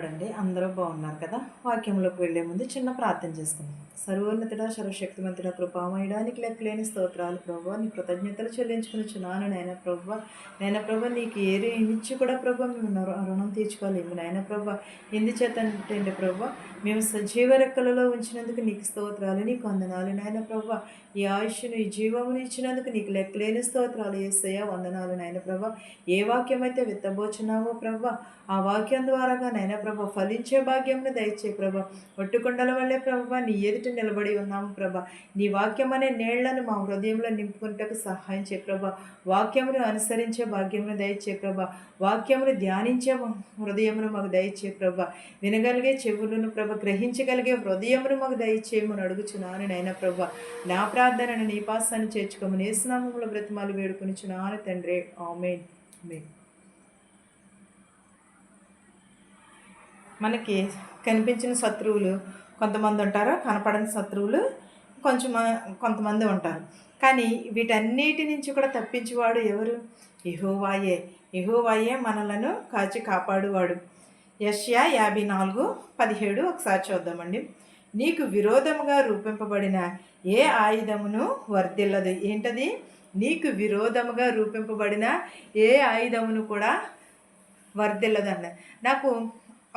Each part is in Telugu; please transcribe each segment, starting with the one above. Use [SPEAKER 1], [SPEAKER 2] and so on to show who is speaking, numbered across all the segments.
[SPEAKER 1] చూడండి అందరూ బాగున్నారు కదా. వాక్యంలోకి వెళ్ళే ముందు చిన్న ప్రార్థన చేసుకుందాం. సర్వోన్నతుడా, సర్వశక్తిమంతుడా, కృపామయుడా, నీకు లెక్కలేని స్తోత్రాలు ప్రభువా. నీ కృతజ్ఞతలు చెల్లించుకునిచున్నాను నాయన ప్రభువా. నాయన ప్రభా, నీకు ఏది ఇచ్చి కూడా ప్రభా మేము రుణం తీర్చుకోలేము నాయన ప్రభా. ఎందుచేత అంటే ప్రభా, మేము సజీవ రెక్కలలో ఉంచినందుకు నీకు స్తోత్రాలు, నీకు వందనాలు నాయన ప్రభా. ఈ ఆయుష్ను, ఈ జీవమును ఇచ్చినందుకు నీకు లెక్కలేని స్తోత్రాలు యేసయ్య, వందనాలు నాయన ప్రభా. ఏ వాక్యం అయితే విత్తబోచున్నావో ప్రభా, ఆ వాక్యం ద్వారాగా నైనా ప్రభా ఫలించే భాగ్యంను దయచే ప్రభా. ఒట్టుకొండల వల్లే ప్రభా నీ ఎదుట నిలబడి ఉన్నాము ప్రభా. నీ వాక్యం అనే నీళ్లను మా హృదయంలో నింపుకుంటకు సహాయం చే ప్రభా. వాక్యమును అనుసరించే భాగ్యమును దయచే ప్రభా. వాక్యమును ధ్యానించే హృదయమును మాకు దయచే ప్రభా. వినగలిగే చెవులను ప్రభ, గ్రహించగలిగే హృదయమును మాకు దయచేయమని అడుగుచున్నాను నైనా ప్రభా. నా ప్రార్థనను నీ పాసాన్ని చేర్చుకోమని యేసునామములో బ్రతిమాలు వేడుకొనిచున్నాను తండ్రి. ఆమేన్. ఆమేన్. మనకి కనిపించిన శత్రువులు కొంతమంది ఉంటారు, కనపడని శత్రువులు కొంతమంది ఉంటారు. కానీ వీటన్నిటి నుంచి కూడా తప్పించేవాడు ఎవరు? యెహోవాయే. యెహోవాయే మనలను కాచి కాపాడువాడు. యెషయా 54:17 ఒకసారి చూద్దామండి. నీకు విరోధముగా రూపింపబడిన ఏ ఆయుధమును వర్ధిల్లదు. ఏంటది? నీకు విరోధముగా రూపింపబడిన ఏ ఆయుధమును కూడా వర్ధిల్లదన్న. నాకు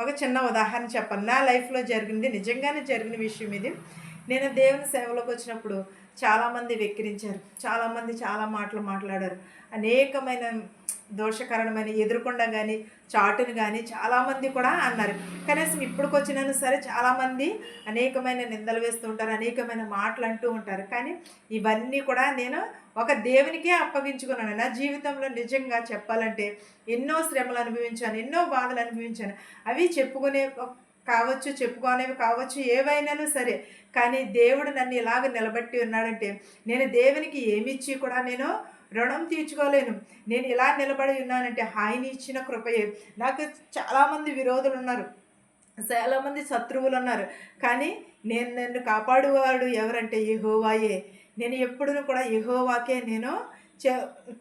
[SPEAKER 1] ఒక చిన్న ఉదాహరణ చెప్పాలి. నా లైఫ్లో జరిగింది, నిజంగానే జరిగిన విషయం ఇది. నేను దేవుని సేవలోకి వచ్చినప్పుడు చాలామంది వెక్కిరించారు, చాలామంది చాలా మాటలు మాట్లాడారు. అనేకమైన దోషకరణమైన ఎదురుకుండా కానీ చాటును కానీ చాలామంది కూడా అన్నారు. కనీసం ఇప్పటికొచ్చినా సరే చాలామంది అనేకమైన నిందలు వేస్తూ ఉంటారు, అనేకమైన మాటలు అంటూ ఉంటారు. కానీ ఇవన్నీ కూడా నేను ఒక దేవునికే అప్పగించుకున్నాను. నా జీవితంలో నిజంగా చెప్పాలంటే ఎన్నో శ్రమలు అనుభవించాను, ఎన్నో బాధలు అనుభవించాను. అవి చెప్పుకోనేవి కావచ్చు, ఏవైనాను సరే. కానీ దేవుడు నన్ను ఇలాగ నిలబెట్టి ఉన్నాడంటే నేను దేవునికి ఏమిచ్చి కూడా నేను రుణం తీర్చుకోలేను. నేను ఇలా నిలబడి ఉన్నానంటే ఆయన ఇచ్చిన కృపయే. నాకు చాలామంది విరోధులు ఉన్నారు, చాలామంది శత్రువులు ఉన్నారు. కానీ నన్ను కాపాడువాడు ఎవరంటే యెహోవాయే. నేను ఎప్పుడూ కూడా యెహోవాకే నేను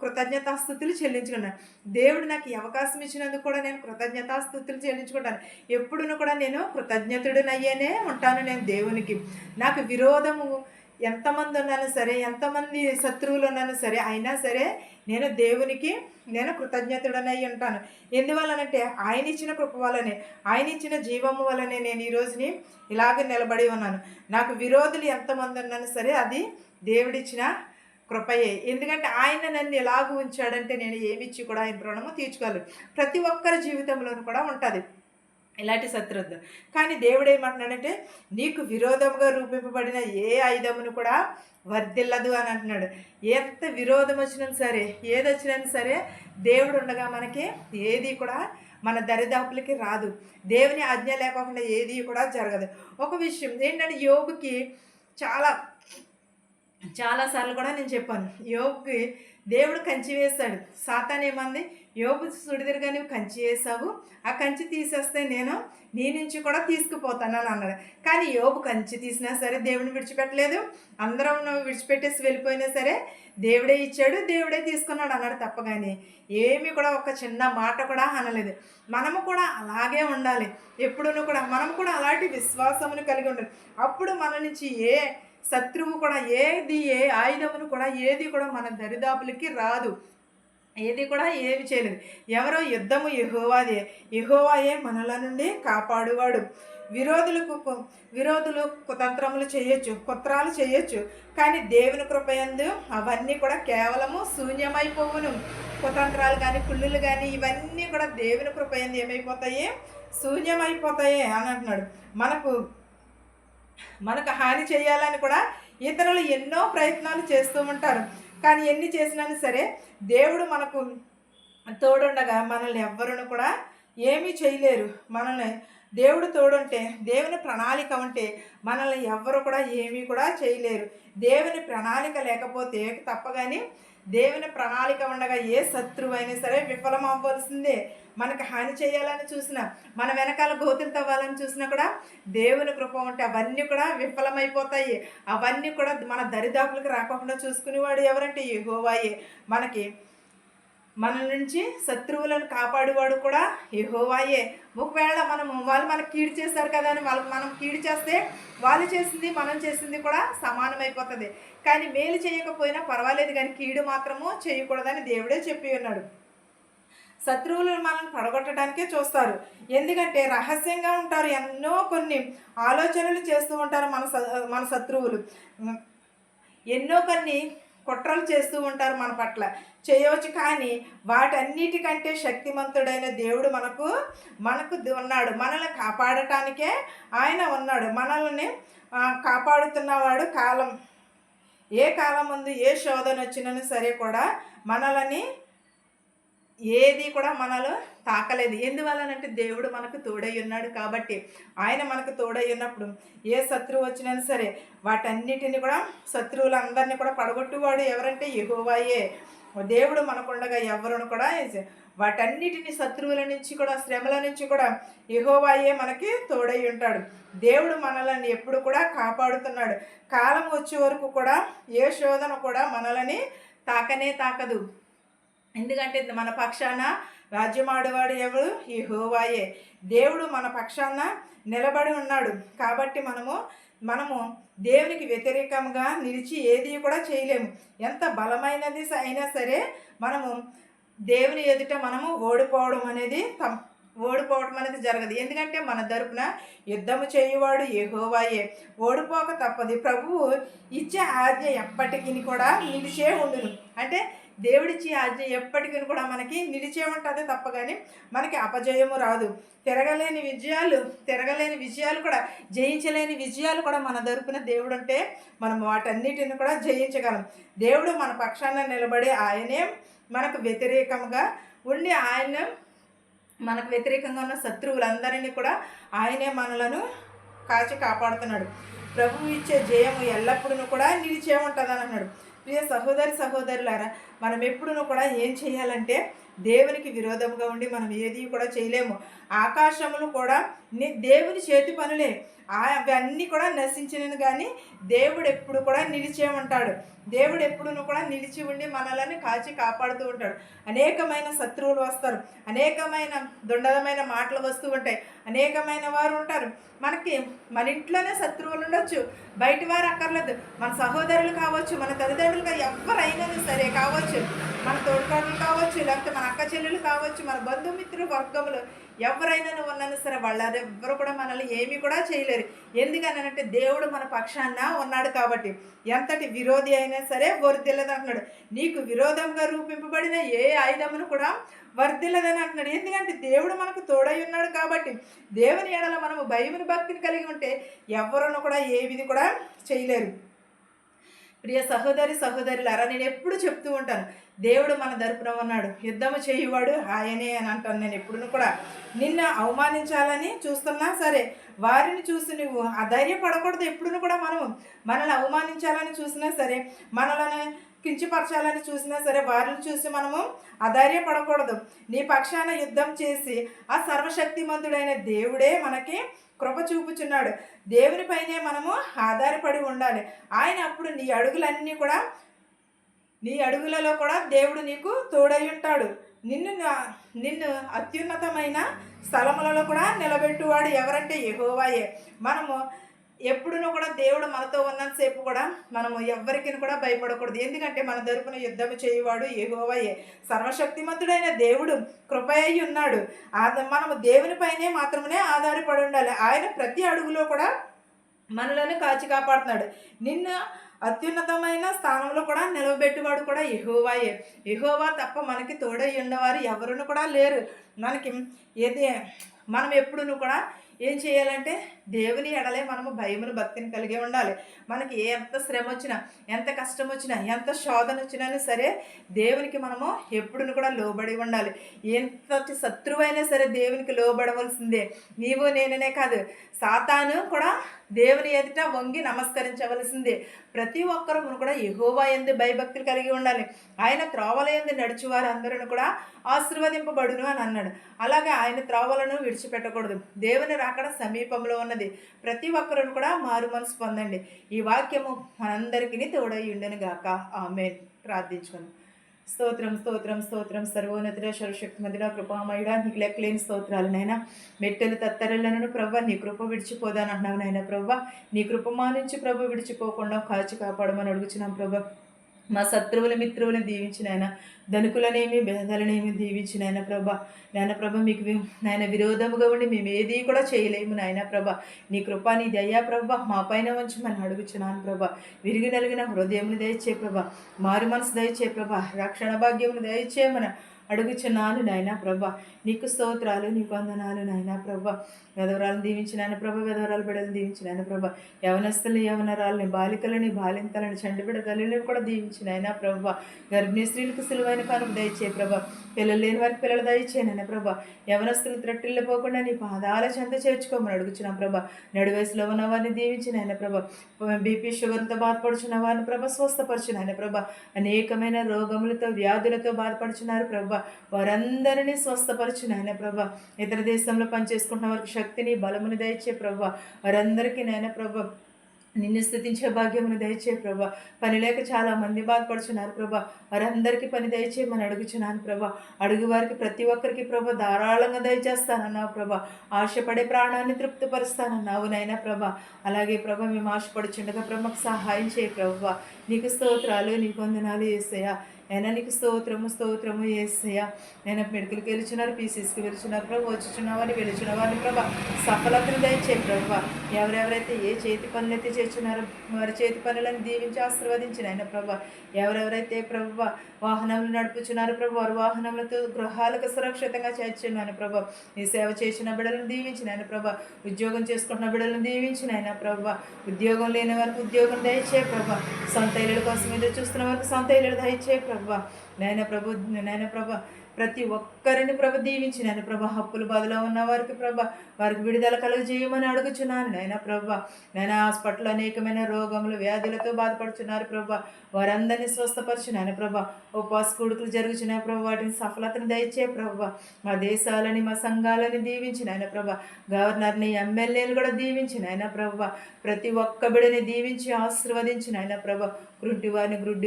[SPEAKER 1] కృతజ్ఞతాస్తుతులు చెల్లించుకున్నాను. దేవుడు నాకు ఈ అవకాశం ఇచ్చినందుకు కూడా నేను కృతజ్ఞతాస్తుతులు చెల్లించుకుంటాను. ఎప్పుడూ కూడా నేను కృతజ్ఞతుడినయ్యేనే ఉంటాను నేను దేవునికి. నాకు విరోధము ఎంతమంది ఉన్నాను సరే, ఎంతమంది శత్రువులు ఉన్నాను సరే, అయినా సరే నేను కృతజ్ఞతుడనై ఉంటాను. ఎందువల్లనంటే ఆయన ఇచ్చిన కృప వల్లనే, ఆయన ఇచ్చిన జీవము వల్లనే నేను ఈ రోజుని ఇలాగ నిలబడి ఉన్నాను. నాకు విరోధులు ఎంతమంది ఉన్నాను సరే, అది దేవుడిచ్చిన కృపయే. ఎందుకంటే ఆయన నన్ను ఎలాగ ఉంచాడంటే నేను ఏమిచ్చి కూడా ఆయన రుణము తీర్చుకోలేదు. ప్రతి ఒక్కరి జీవితంలోనూ కూడా ఉంటుంది ఇలాంటి శత్రుత్వం. కానీ దేవుడు ఏమంటున్నాడంటే నీకు విరోధముగా రూపింపబడిన ఏ ఆయుధమును కూడా వర్ధిల్లదు అని అంటున్నాడు. ఎంత విరోధం వచ్చినా సరే, ఏది వచ్చినా సరే, దేవుడు ఉండగా మనకి ఏది కూడా మన దరిదాపులకి రాదు. దేవుని ఆజ్ఞ లేకుండా ఏది కూడా జరగదు. ఒక విషయం ఏంటంటే యోబుకి చాలాసార్లు కూడా నేను చెప్పాను, యోబుకి దేవుడు కంచి వేస్తాడు. సాతాను ఏమంది, యోబు సుడిదిరుగా నువ్వు కంచి వేసావు, ఆ కంచి తీసేస్తే నేను నీ నుంచి కూడా తీసుకుపోతానని అన్నాడు. కానీ యోబు కంచి తీసినా సరే దేవుని విడిచిపెట్టలేదు. అందరం విడిచిపెట్టేసి వెళ్ళిపోయినా సరే దేవుడే ఇచ్చాడు, దేవుడే తీసుకున్నాడు అన్నాడు తప్ప. కానీ ఏమీ కూడా ఒక చిన్న మాట కూడా అనలేదు. మనము కూడా అలాగే ఉండాలి. ఎప్పుడూ కూడా మనము కూడా అలాంటి విశ్వాసమును కలిగి ఉండాలి. అప్పుడు మన నుంచి ఏ శత్రువు కూడా ఏ ఆయుధమును కూడా ఏది కూడా మన దరిదాపులకి రాదు. ఏది కూడా ఏమి చేయలేదు. ఎవరో యుద్ధము యెహోవాయే మనల నుండి కాపాడువాడు. విరోధులు కుతంత్రములు చేయొచ్చు, కుత్రాలు చేయొచ్చు. కానీ దేవుని కృపయందు అవన్నీ కూడా కేవలము శూన్యమైపోవును. కుతంత్రాలు కానీ కుళ్ళులు కానీ ఇవన్నీ కూడా దేవుని కృపయందు ఏమైపోతాయి? శూన్యమైపోతాయి అని అంటున్నాడు. మనకు హాని చేయాలని కూడా ఇతరులు ఎన్నో ప్రయత్నాలు చేస్తూ ఉంటారు. కానీ ఎన్ని చేసినా సరే దేవుడు మనకు తోడుండగా మనల్ని ఎవ్వరూ కూడా ఏమీ చేయలేరు. మనల్ని దేవుడు తోడుంటే, దేవుని ప్రణాళిక ఉంటే మనల్ని ఎవ్వరు కూడా ఏమీ కూడా చేయలేరు. దేవుని ప్రణాళిక లేకపోతే తప్పగాని దేవుని ప్రణాళిక ఉండగా ఏ శత్రువు అయినా సరే విఫలం అవ్వాల్సిందే. మనకు హాని చేయాలని చూసినా, మన వెనకాల గోతులు తవ్వాలని చూసినా కూడా దేవుని కృప ఉంటే అవన్నీ కూడా విఫలమైపోతాయి. అవన్నీ కూడా మన దరిదాపులకు రాకుండా చూసుకునేవాడు ఎవరంటే యెహోవాయే. మనకి మన నుంచి శత్రువులను కాపాడేవాడు కూడా యెహోవాయే. ఒకవేళ వాళ్ళు మనకు కీడు చేశారు కదా అని వాళ్ళకి మనం కీడు చేస్తే వాళ్ళు చేసింది మనం చేసింది కూడా సమానమైపోతుంది. కానీ మేలు చేయకపోయినా పర్వాలేదు, కానీ కీడు మాత్రము చేయకూడదని దేవుడే చెప్పి ఉన్నాడు. శత్రువులు మనల్ని పడగొట్టడానికే చూస్తారు. ఎందుకంటే రహస్యంగా ఉంటారు, ఎన్నో కొన్ని ఆలోచనలు చేస్తూ ఉంటారు మన శత్రువులు. ఎన్నో కొన్ని కుట్రలు చేస్తూ ఉంటారు మన పట్ల, చేయవచ్చు. కానీ వాటన్నిటికంటే శక్తిమంతుడైన దేవుడు మనకు ఉన్నాడు. మనల్ని కాపాడటానికే ఆయన ఉన్నాడు. మనల్ని కాపాడుతున్నవాడు ఏ కాలం ముందు ఏ శోధన వచ్చినా సరే కూడా మనల్ని ఏది కూడా మనలో తాకలేదు. ఎందువల్లనంటే దేవుడు మనకు తోడై ఉన్నాడు కాబట్టి. ఆయన మనకు తోడై ఉన్నప్పుడు ఏ శత్రువు వచ్చినా సరే వాటన్నిటిని కూడా, శత్రువులందరినీ కూడా పడగొట్టువాడు ఎవరంటే యెహోవాయే. దేవుడు మనకుండగా ఎవరును కూడా వాటన్నిటిని, శత్రువుల నుంచి కూడా, శ్రమల నుంచి కూడా యెహోవాయే మనకి తోడై ఉంటాడు. దేవుడు మనల్ని ఎప్పుడు కూడా కాపాడుతున్నాడు. కాలం వచ్చే వరకు కూడా ఏ శోధన కూడా మనల్ని తాకదు. ఎందుకంటే మన పక్షాన రాజ్యమాడేవాడు ఎవరు? యెహోవాయే. దేవుడు మన పక్షాన నిలబడి ఉన్నాడు కాబట్టి మనము దేవునికి వ్యతిరేకంగా నిలిచి ఏది కూడా చేయలేము. ఎంత బలమైనది అయినా సరే మనము దేవుని ఎదుట ఓడిపోవడం అనేది జరగదు. ఎందుకంటే మన తరపున యుద్ధము చేయువాడు యెహోవాయే. ఓడిపోక తప్పదు. ప్రభువు ఇచ్చే ఆజ్ఞ ఎప్పటికీ కూడా నిలిచే ఉండును. అంటే దేవుడిచ్చే ఆజ్ఞ ఎప్పటికీ కూడా మనకి నిలిచే ఉంటుంది తప్ప కానీ మనకి అపజయము రాదు. తిరగలేని విజయాలు కూడా, జయించలేని విజయాలు కూడా మన తరపున దేవుడు అంటే మనం వాటన్నిటిని కూడా జయించగలం. దేవుడు మన పక్షాన నిలబడి ఆయనే మనకు వ్యతిరేకంగా ఉండి, మనకు వ్యతిరేకంగా ఉన్న శత్రువులందరినీ కూడా ఆయనే మనలను కాచి కాపాడుతున్నాడు. ప్రభువు ఇచ్చే జయము ఎల్లప్పుడూ కూడా నిలిచే ఉంటుందని అన్నాడు. ప్రియ సహోదరులారా, మనం ఎప్పుడూ కూడా ఏం చేయాలంటే దేవునికి విరోధంగా ఉండి మనం ఏది కూడా చేయలేము. ఆకాశములు కూడా దేవుని చేతి పనులే, అవన్నీ కూడా నశించినను కానీ దేవుడు ఎప్పుడు కూడా నిలిచే ఉంటాడు. దేవుడు ఎప్పుడూ కూడా నిలిచి ఉండి మనల్ని కాచి కాపాడుతూ ఉంటాడు. అనేకమైన శత్రువులు వస్తారు, అనేకమైన దుండగమైన మాటలు వస్తూ ఉంటాయి, అనేకమైన వారు ఉంటారు. మన ఇంట్లోనే శత్రువులు ఉండొచ్చు, బయట వారు అక్కర్లేదు. మన సహోదరులు కావచ్చు, మన తల్లిదండ్రులుగా ఎవరైనా సరే కావచ్చు, మన తోడుకోడలు కావచ్చు, లేకపోతే మన అక్క చెల్లెలు కావచ్చు, మన బంధుమిత్రులు వర్గములు ఎవరైనా ఉన్నాను సరే వాళ్ళెవ్వరు కూడా మనల్ని ఏమీ కూడా చేయలేరు. ఎందుకనంటే దేవుడు మన పక్షాన ఉన్నాడు కాబట్టి. ఎంతటి విరోధి అయినా సరే వర్ధిల్లదు అంటున్నాడు. నీకు విరోధంగా రూపింపబడిన ఏ ఆయుధమును కూడా వర్ధిల్లదని అంటున్నాడు. ఎందుకంటే దేవుడు మనకు తోడై ఉన్నాడు కాబట్టి. దేవుని ఎడల మనము భయమును భక్తిని కలిగి ఉంటే ఎవరును కూడా ఏది కూడా చేయలేరు. ప్రియ సహోదరులారా, నేను ఎప్పుడు చెప్తూ ఉంటాను, దేవుడు మన తరపున ఉన్నాడు, యుద్ధము చేయువాడు ఆయనే అని అంటాను. నేను ఎప్పుడూ కూడా నిన్ను అవమానించాలని చూస్తున్నా సరే వారిని చూసి నువ్వు అధైర్యపడకూడదు. ఎప్పుడూ కూడా మనల్ని అవమానించాలని చూసినా సరే, మనల్ని కించపరచాలని చూసినా సరే వారిని చూసి మనము అధైర్యపడకూడదు. నీ పక్షాన యుద్ధం చేసి ఆ సర్వశక్తిమంతుడైన దేవుడే మనకి కృప చూపుచున్నాడు. దేవునిపైనే మనము ఆధారపడి ఉండాలి. ఆయన అప్పుడు నీ అడుగులలో కూడా దేవుడు నీకు తోడై ఉంటాడు. నిన్ను అత్యున్నతమైన స్థలములలో కూడా నిలబెట్టువాడు ఎవరంటే యెహోవాయే. మనము ఎప్పుడూ కూడా దేవుడు మనతో ఉన్నంతసేపు కూడా మనము ఎవ్వరికి కూడా భయపడకూడదు. ఎందుకంటే మన తరపున యుద్ధము చేయువాడు యెహోవాయే. సర్వశక్తిమంతుడైన దేవుడు కృప అయి ఉన్నాడు. మనము దేవునిపైనే మాత్రమే ఆధారపడి ఉండాలి. ఆయన ప్రతి అడుగులో కూడా మనలను కాచి కాపాడుతున్నాడు. నిన్ను అత్యున్నతమైన స్థానంలో కూడా నిలవబెట్టువాడు కూడా యెహోవాయే. యెహోవా తప్ప మనకి తోడై ఉన్నవారు ఎవరును కూడా లేరు. మనం ఎప్పుడూ కూడా ఏం చేయాలంటే దేవుని ఎడలే మనము భయమును భక్తిని కలిగి ఉండాలి. మనకి ఎంత శ్రమ వచ్చినా, ఎంత కష్టం వచ్చినా, ఎంత శోధన వచ్చినా సరే దేవునికి మనము ఎప్పుడూ కూడా లోబడి ఉండాలి. ఎంతటి శత్రువైనా సరే దేవునికి లోబడవలసిందే. నీవు నేననే కాదు, సాతాను కూడా దేవుని ఎదుట వంగి నమస్కరించవలసిందే. ప్రతి ఒక్కరూ కూడా యెహోవా యందు భయభక్తులు కలిగి ఉండాలి. ఆయన త్రోవల యందు నడిచేవారు అందరూ కూడా ఆశీర్వదింపబడును అని అన్నాడు. అలాగే ఆయన త్రోవలను విడిచిపెట్టకూడదు. దేవుని రాకడ సమీపంలో ఉన్నది. ప్రతి ఒక్కరూ కూడా మారు మనసు పొందండి. ఈ వాక్యము మనందరికీ తోడై ఉండను గాక. ఆమేన్. ప్రార్థించుకుందాం. స్తోత్రం స్తోత్రం స్తోత్రం సర్వోన్నతుడ సర్వశక్తిమంతుడ కృపామయుడ నీకు లెక్కలేని స్తోత్రాలు నైనా మెట్టెలు తత్తరలను ప్రభ నీ కృప విడిచిపోదానంటున్నావు నాయన ప్రభ నీ కృప మానించి ప్రభ విడిచిపోకుండా కాచి కాపాడమని అడుగుచున్నాం ప్రభ మా శత్రువుల మిత్రువులను దీవించిన ఆయన ధనుకులనేమి బేదలనేమి దీవించిన ఆయన ప్రభ మీకు నాయన విరోధముగా ఉండి మేము ఏది కూడా చేయలేము నాయన ప్రభ నీ కృప నీ దయ్యా ప్రభ మా పైన ఉంచి మనం అడుగుచున్నాను ప్రభ విరిగి నలిగిన హృదయమును దయచే ప్రభ మారు మనసు దయచే ప్రభ రక్షణ భాగ్యమును దయచేయమని అడుగుచున్నాను నాయన ప్రభ నీకు స్తోత్రాలు నీకు వందనాలు నాయన ప్రభ వెధవరాలను దీవించిన ఆయన ప్రభ వెధవరాలు బిడ్డలను దీవించిన ఆయన ప్రభ యవనస్తులు యవనరాలని బాలికలని బాలింతలని చండిబిడ్డ తల్లిని కూడా దీవించిన ఆయన ప్రభ గర్భిణీ స్త్రీలకు సులువైన కానుక దయచే ప్రభ పిల్లలు లేని వారికి పిల్లలు దయచేయనైనా ప్రభ యవనస్తులు త్రట్టిల్లిపోకుండా నీ పాదాల చెంత చేర్చుకోమని అడుగుచున్నాం ప్రభ నడు వయసులో ఉన్న వారిని దీవించిన ఆయన ప్రభ బీపీ షుగర్తో బాధపడుచున్న వారిని ప్రభ స్వస్థపరచున ఆయన ప్రభ అనేకమైన రోగములతో వ్యాధులతో బాధపడుచున్నారు ప్రభ వారందరినీ స్వస్థపరచున ఆయన ప్రభ ఇతర దేశంలో పనిచేసుకుంటున్న వారికి శక్తిని బలముని దయచే ప్రభ వారందరికీ నాయన ప్రభ నిన్ను స్థుతించే భాగ్యమును దయచే ప్రభా పని లేక చాలా మంది బాధపడుచున్నారు ప్రభా వారందరికీ పని దయచేయమని అడుగుచున్నాను ప్రభా అడుగు వారికి ప్రతి ఒక్కరికి ప్రభా ధారాళంగా దయచేస్తానన్నావు ప్రభా ఆశపడే ప్రాణాన్ని తృప్తిపరుస్తానన్నావు నైనా ప్రభా అలాగే ప్రభా మేము ఆశపడుచుండగా ప్రభకు సహాయం చేయ ప్రభా నీకు స్తోత్రాలు నీకు వందనాలు యేసయ్యా అయినా నీకు స్తోత్రము యేసయ్యా నేను మెడికల్కి వెళ్తున్నారు పీసీస్కి వెళ్తున్నారు ప్రభు వచ్చుచున్నావని వెళుచున్న వారిని ప్రభా సఫలతను దయచే ప్రభా ఎవరెవరైతే ఏ చేతి పనులు అయితే చేస్తున్నారో వారి చేతి పనులను దీవించి ఆశీర్వదించిన ఆయన ప్రభా ఎవరెవరైతే ప్రభా వాహనములు నడుపుచున్నారు ప్రభు వారి వాహనములతో గృహాలకు సురక్షితంగా చేర్చున్నాను ప్రభా నీ సేవ చేసిన బిడ్డలను దీవించిన ఆయన ప్రభా ఉద్యోగం చేసుకుంటున్న బిడ్డలను దీవించిన ఆయన ప్రభా ఉద్యోగం లేని వారికి ఉద్యోగం దయచే ప్రభా సొంత ఇళ్ళ కోసం ఎదురు చూస్తున్న వారికి సొంత ఇళ్ళు దయచే ప్రభా నాయన ప్రభ ప్రతి ఒక్కరిని ప్రభ దీవించి నాయన ప్రభ హప్పుల బాధలో ఉన్న వారికి ప్రభ వారికి విడుదల కలుగజేయమని అడుగుచున్నాను నాయన ప్రభ నాయన హాస్పిటల్ అనేకమైన రోగములు వ్యాధులతో బాధపడుచున్నారు ప్రభ వారందరినీ స్వస్థపరచు నాయన ప్రభ ఉపవాస కూడుకులు జరుగుచున్నాయి ప్రభ వాటిని సఫలతను దయచే ప్రభ మా దేశాలని మా సంఘాలని దీవించిన ఆయన ప్రభ గవర్నర్ని ఎమ్మెల్యేలు కూడా దీవించిన ఆయన ప్రభ ప్రతి ఒక్క బిడని దీవించి ఆశీర్వదించిన ఆయన ప్రభ గ్రుడ్డి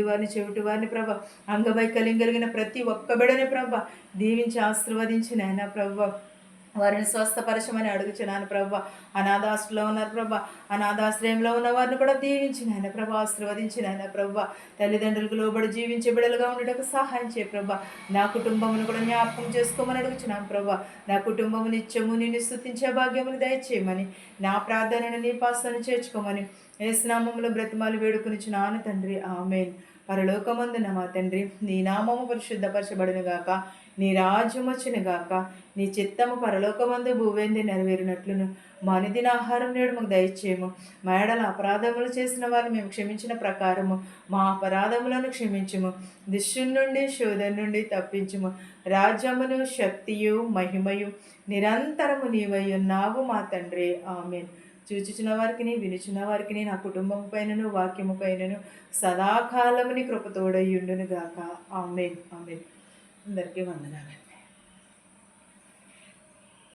[SPEAKER 1] వారిని చెవిటి వారిని ప్రభ అంగవైకల్యం కలిగిన ప్రతి ఒక్క బిడని ప్రభ దీవించి ఆశీర్వదించిన ఆయన ప్రభ వారిని స్వస్థపరచమని అడుగుచున్నాను ప్రభా అనాథాశ్రలో ఉన్నారు ప్రభా అనాథాశ్రయంలో ఉన్న వారిని కూడా దీవించిన ఆయన ప్రభా ఆశీర్వదించిన ఆయన ప్రభా తల్లిదండ్రులకు లోబడి జీవించే బిడ్డలుగా ఉండటకు సహాయం చేయ ప్రభా నా కుటుంబమును కూడా జ్ఞాపకం చేసుకోమని అడుగుచున్నాను ప్రభా నా కుటుంబము నిత్యము నిన్ను స్తుతించే భాగ్యమును దయచేయమని నా ప్రార్థనను నీ పాసను చేర్చుకోమని యేసునామములో బ్రతిమాలు వేడుకొనిచున్నాను తండ్రి ఆమేన్ పరలోకమందున మా తండ్రి నీ నామము పరిశుద్ధపరచబడునుగాక నీ రాజ్యం వచ్చునుగాక నీ చిత్తము పరలోకమందు భూవేంది నెరవేరినట్లును మా అనుదిన ఆహారం నేడు మాకు దయచేయము మా ఎడల అపరాధములు చేసిన వారిని మేము క్షమించిన ప్రకారము మా అపరాధములను క్షమించుము దుష్టుని నుండి శోధన నుండి తప్పించుము రాజ్యమును శక్తియు మహిమయు నిరంతరము నీవై ఉన్నావు మా తండ్రి ఆమేన్ చూచుచున్న వారికి వినుచున్న వారికి నా కుటుంబం పైనను వాక్యము పైనను సదాకాలముని కృపతోడయ్యుండును గాక ఆమేన్ ఆమేన్ అందరికీ వందనాలు.